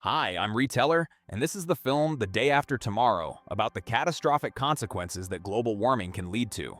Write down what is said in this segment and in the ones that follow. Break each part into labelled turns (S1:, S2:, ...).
S1: Hi, I'm Reteller, and this is the film The Day After Tomorrow about the catastrophic consequences that global warming can lead to.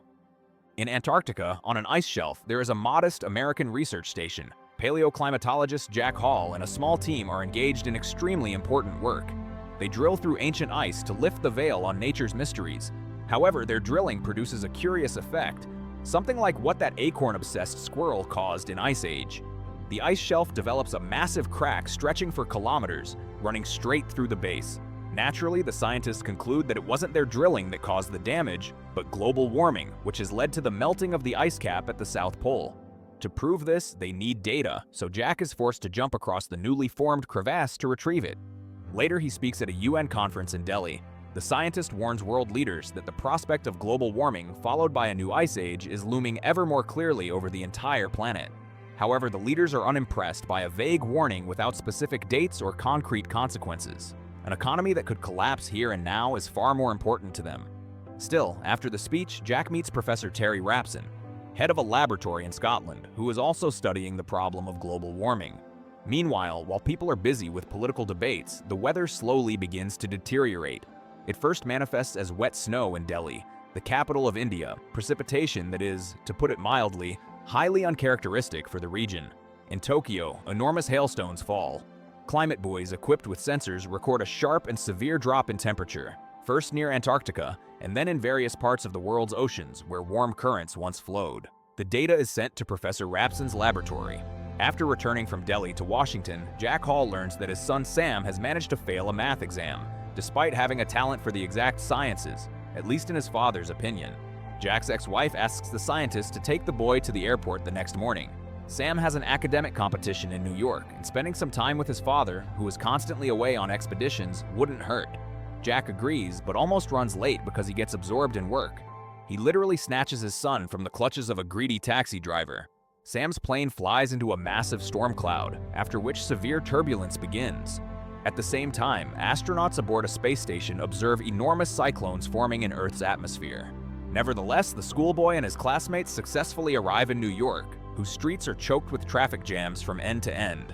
S1: In Antarctica, on an ice shelf, there is a modest American research station. Paleoclimatologist Jack Hall and a small team are engaged in extremely important work. They drill through ancient ice to lift the veil on nature's mysteries. However, their drilling produces a curious effect, something like what that acorn-obsessed squirrel caused in Ice Age. The ice shelf develops a massive crack stretching for kilometers, running straight through the base. Naturally, the scientists conclude that it wasn't their drilling that caused the damage, but global warming, which has led to the melting of the ice cap at the South Pole. To prove this, they need data, so Jack is forced to jump across the newly formed crevasse to retrieve it. Later, he speaks at a UN conference in Delhi. The scientist warns world leaders that the prospect of global warming followed by a new ice age is looming ever more clearly over the entire planet. However, the leaders are unimpressed by a vague warning without specific dates or concrete consequences. An economy that could collapse here and now is far more important to them. Still, after the speech, Jack meets Professor Terry Rapson, head of a laboratory in Scotland, who is also studying the problem of global warming. Meanwhile, while people are busy with political debates, the weather slowly begins to deteriorate. It first manifests as wet snow in Delhi, the capital of India, precipitation that is, to put it mildly, highly uncharacteristic for the region. In Tokyo, enormous hailstones fall. Climate buoys equipped with sensors record a sharp and severe drop in temperature, first near Antarctica, and then in various parts of the world's oceans where warm currents once flowed. The data is sent to Professor Rapson's laboratory. After returning from Delhi to Washington, Jack Hall learns that his son Sam has managed to fail a math exam, despite having a talent for the exact sciences, at least in his father's opinion. Jack's ex-wife asks the scientist to take the boy to the airport the next morning. Sam has an academic competition in New York, and spending some time with his father, who is constantly away on expeditions, wouldn't hurt. Jack agrees, but almost runs late because he gets absorbed in work. He literally snatches his son from the clutches of a greedy taxi driver. Sam's plane flies into a massive storm cloud, after which severe turbulence begins. At the same time, astronauts aboard a space station observe enormous cyclones forming in Earth's atmosphere. Nevertheless, the schoolboy and his classmates successfully arrive in New York, whose streets are choked with traffic jams from end to end.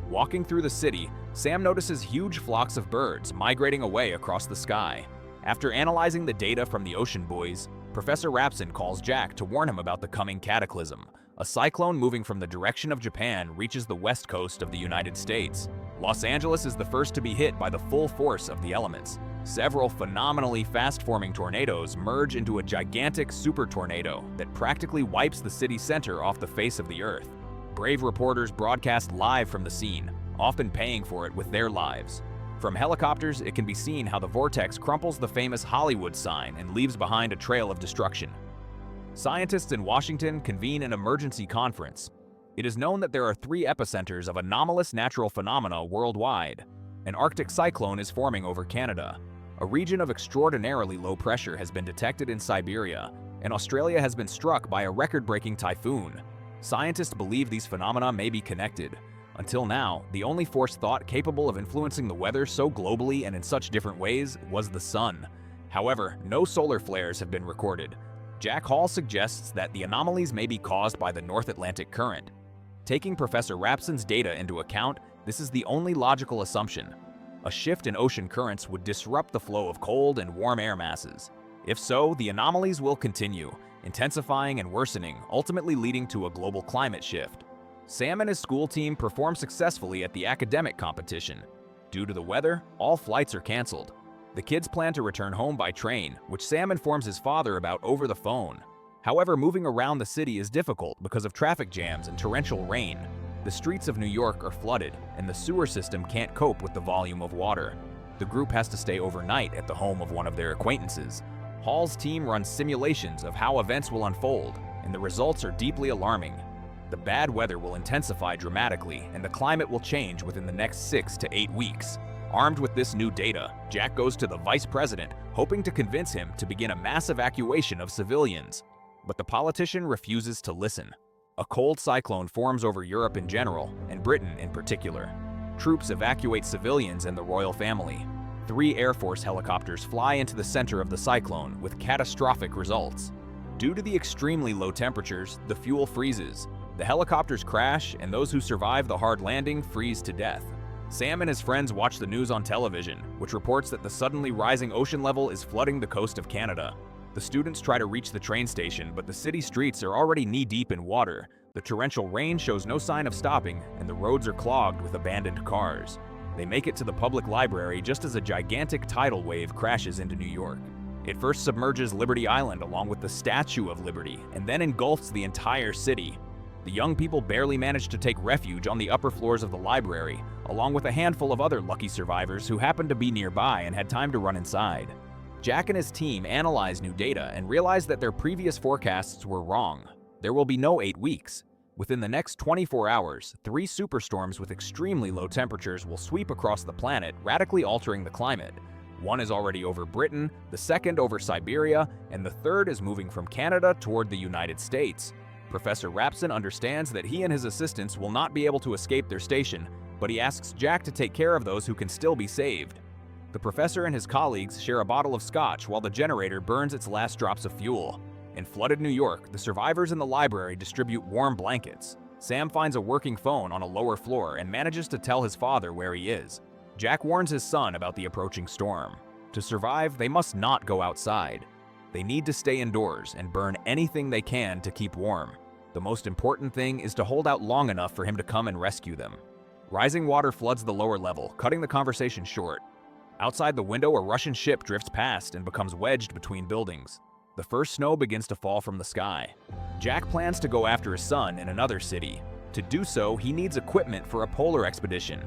S1: Walking through the city, Sam notices huge flocks of birds migrating away across the sky. After analyzing the data from the ocean buoys, Professor Rapson calls Jack to warn him about the coming cataclysm. A cyclone moving from the direction of Japan reaches the west coast of the United States. Los Angeles is the first to be hit by the full force of the elements. Several phenomenally fast-forming tornadoes merge into a gigantic super tornado that practically wipes the city center off the face of the earth. Brave reporters broadcast live from the scene, often paying for it with their lives. From helicopters, it can be seen how the vortex crumples the famous Hollywood sign and leaves behind a trail of destruction. Scientists in Washington convene an emergency conference. It is known that there are 3 epicenters of anomalous natural phenomena worldwide. An Arctic cyclone is forming over Canada. A region of extraordinarily low pressure has been detected in Siberia, and Australia has been struck by a record-breaking typhoon. Scientists believe these phenomena may be connected. Until now, the only force thought capable of influencing the weather so globally and in such different ways was the sun. However, no solar flares have been recorded. Jack Hall suggests that the anomalies may be caused by the North Atlantic Current. Taking Professor Rapson's data into account, this is the only logical assumption. A shift in ocean currents would disrupt the flow of cold and warm air masses. If so, the anomalies will continue, intensifying and worsening, ultimately leading to a global climate shift. Sam and his school team perform successfully at the academic competition. Due to the weather, all flights are canceled. The kids plan to return home by train, which Sam informs his father about over the phone. However, moving around the city is difficult because of traffic jams and torrential rain. The streets of New York are flooded, and the sewer system can't cope with the volume of water. The group has to stay overnight at the home of one of their acquaintances. Hall's team runs simulations of how events will unfold, and the results are deeply alarming. The bad weather will intensify dramatically, and the climate will change within the next 6 to 8 weeks. Armed with this new data, Jack goes to the vice president, hoping to convince him to begin a mass evacuation of civilians. But the politician refuses to listen. A cold cyclone forms over Europe in general, and Britain in particular. Troops evacuate civilians and the royal family. 3 Air Force helicopters fly into the center of the cyclone with catastrophic results. Due to the extremely low temperatures, the fuel freezes. The helicopters crash, and those who survive the hard landing freeze to death. Sam and his friends watch the news on television, which reports that the suddenly rising ocean level is flooding the coast of Canada. The students try to reach the train station, but the city streets are already knee-deep in water. The torrential rain shows no sign of stopping, and the roads are clogged with abandoned cars. They make it to the public library just as a gigantic tidal wave crashes into New York. It first submerges Liberty Island along with the Statue of Liberty, and then engulfs the entire city. The young people barely manage to take refuge on the upper floors of the library, along with a handful of other lucky survivors who happened to be nearby and had time to run inside. Jack and his team analyze new data and realize that their previous forecasts were wrong. There will be no 8 weeks. Within the next 24 hours, 3 superstorms with extremely low temperatures will sweep across the planet, radically altering the climate. One is already over Britain, the second over Siberia, and the third is moving from Canada toward the United States. Professor Rapson understands that he and his assistants will not be able to escape their station, but he asks Jack to take care of those who can still be saved. The professor and his colleagues share a bottle of scotch while the generator burns its last drops of fuel. In flooded New York, the survivors in the library distribute warm blankets. Sam finds a working phone on a lower floor and manages to tell his father where he is. Jack warns his son about the approaching storm. To survive, they must not go outside. They need to stay indoors and burn anything they can to keep warm. The most important thing is to hold out long enough for him to come and rescue them. Rising water floods the lower level, cutting the conversation short. Outside the window, a Russian ship drifts past and becomes wedged between buildings. The first snow begins to fall from the sky. Jack plans to go after his son in another city. To do so, he needs equipment for a polar expedition.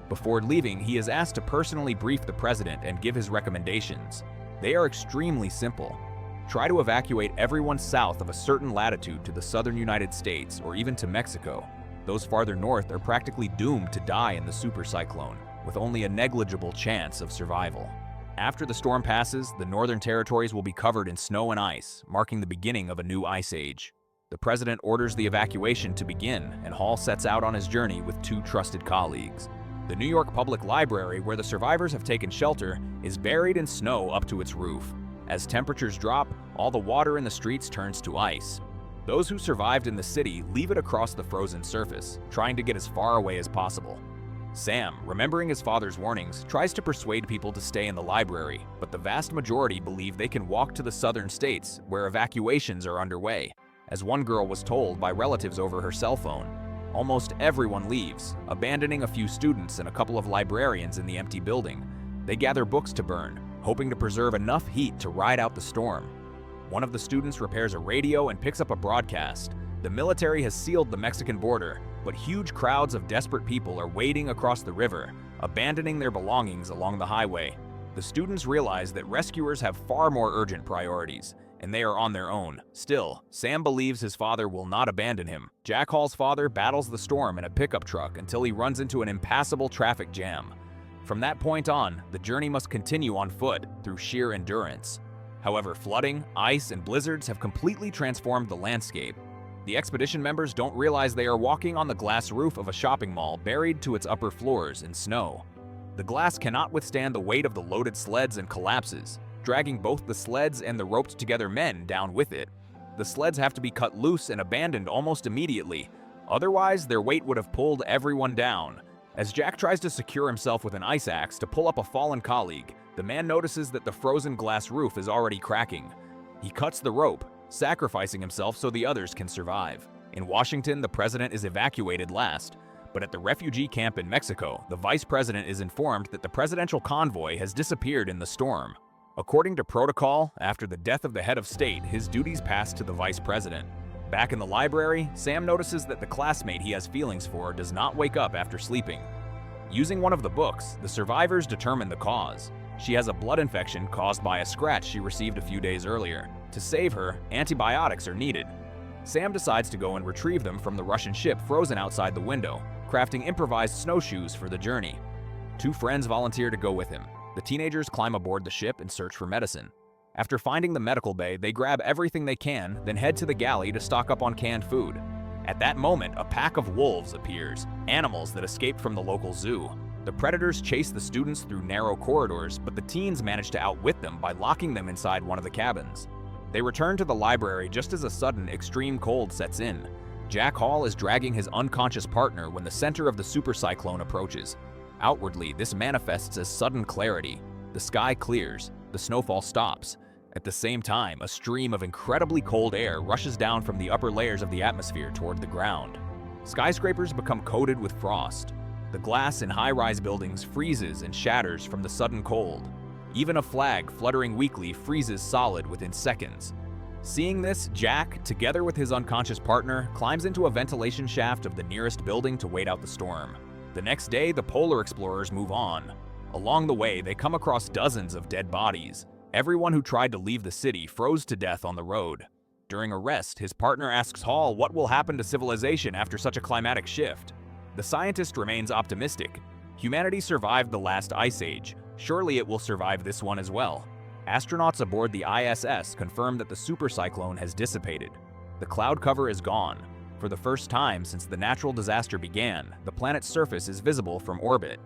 S1: Before leaving, he is asked to personally brief the president and give his recommendations. They are extremely simple. Try to evacuate everyone south of a certain latitude to the southern United States or even to Mexico. Those farther north are practically doomed to die in the supercyclone, with only a negligible chance of survival. After the storm passes, the northern territories will be covered in snow and ice, marking the beginning of a new ice age. The president orders the evacuation to begin, and Hall sets out on his journey with 2 trusted colleagues. The New York Public Library, where the survivors have taken shelter, is buried in snow up to its roof. As temperatures drop, all the water in the streets turns to ice. Those who survived in the city leave it across the frozen surface, trying to get as far away as possible. Sam, remembering his father's warnings, tries to persuade people to stay in the library, but the vast majority believe they can walk to the southern states, where evacuations are underway, as one girl was told by relatives over her cell phone. Almost everyone leaves, abandoning a few students and a couple of librarians in the empty building. They gather books to burn, hoping to preserve enough heat to ride out the storm. One of the students repairs a radio and picks up a broadcast. The military has sealed the Mexican border, but huge crowds of desperate people are wading across the river, abandoning their belongings along the highway. The students realize that rescuers have far more urgent priorities, and they are on their own. Still, Sam believes his father will not abandon him. Jack Hall's father battles the storm in a pickup truck until he runs into an impassable traffic jam. From that point on, the journey must continue on foot through sheer endurance. However, flooding, ice, and blizzards have completely transformed the landscape. The expedition members don't realize they are walking on the glass roof of a shopping mall buried to its upper floors in snow. The glass cannot withstand the weight of the loaded sleds and collapses, dragging both the sleds and the roped-together men down with it. The sleds have to be cut loose and abandoned almost immediately, otherwise their weight would have pulled everyone down. As Jack tries to secure himself with an ice axe to pull up a fallen colleague, the man notices that the frozen glass roof is already cracking. He cuts the rope, sacrificing himself so the others can survive. In Washington, the president is evacuated last, but at the refugee camp in Mexico, the vice president is informed that the presidential convoy has disappeared in the storm. According to protocol, after the death of the head of state, his duties pass to the vice president. Back in the library, Sam notices that the classmate he has feelings for does not wake up after sleeping. Using one of the books, the survivors determine the cause. She has a blood infection caused by a scratch she received a few days earlier. To save her, antibiotics are needed. Sam decides to go and retrieve them from the Russian ship frozen outside the window, crafting improvised snowshoes for the journey. 2 friends volunteer to go with him. The teenagers climb aboard the ship and search for medicine. After finding the medical bay, they grab everything they can, then head to the galley to stock up on canned food. At that moment, a pack of wolves appears, animals that escaped from the local zoo. The predators chase the students through narrow corridors, but the teens manage to outwit them by locking them inside one of the cabins. They return to the library just as a sudden extreme cold sets in. Jack Hall is dragging his unconscious partner when the center of the supercyclone approaches. Outwardly, this manifests as sudden clarity. The sky clears, the snowfall stops. At the same time, a stream of incredibly cold air rushes down from the upper layers of the atmosphere toward the ground. Skyscrapers become coated with frost. The glass in high-rise buildings freezes and shatters from the sudden cold. Even a flag fluttering weakly freezes solid within seconds. Seeing this, Jack, together with his unconscious partner, climbs into a ventilation shaft of the nearest building to wait out the storm. The next day, the polar explorers move on. Along the way, they come across dozens of dead bodies. Everyone who tried to leave the city froze to death on the road. During a rest, his partner asks Hall what will happen to civilization after such a climatic shift. The scientist remains optimistic. Humanity survived the last ice age. Surely it will survive this one as well. Astronauts aboard the ISS confirm that the supercyclone has dissipated. The cloud cover is gone. For the first time since the natural disaster began, the planet's surface is visible from orbit.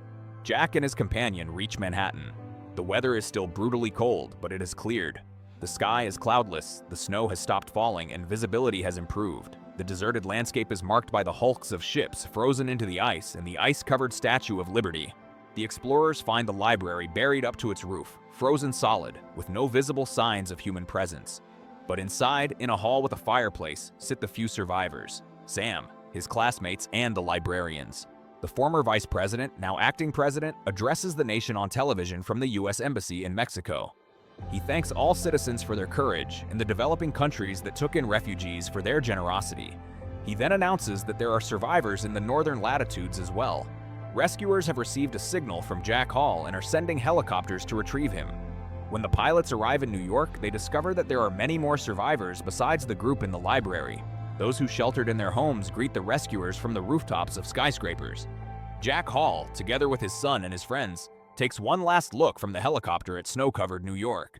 S1: Jack and his companion reach Manhattan. The weather is still brutally cold, but it has cleared. The sky is cloudless, the snow has stopped falling, and visibility has improved. The deserted landscape is marked by the hulks of ships frozen into the ice and the ice-covered Statue of Liberty. The explorers find the library buried up to its roof, frozen solid, with no visible signs of human presence. But inside, in a hall with a fireplace, sit the few survivors: Sam, his classmates, and the librarians. The former vice president, now acting president, addresses the nation on television from the U.S. Embassy in Mexico. He thanks all citizens for their courage and the developing countries that took in refugees for their generosity. He then announces that there are survivors in the northern latitudes as well. Rescuers have received a signal from Jack Hall and are sending helicopters to retrieve him. When the pilots arrive in New York, they discover that there are many more survivors besides the group in the library. Those who sheltered in their homes greet the rescuers from the rooftops of skyscrapers. Jack Hall, together with his son and his friends, takes one last look from the helicopter at snow-covered New York.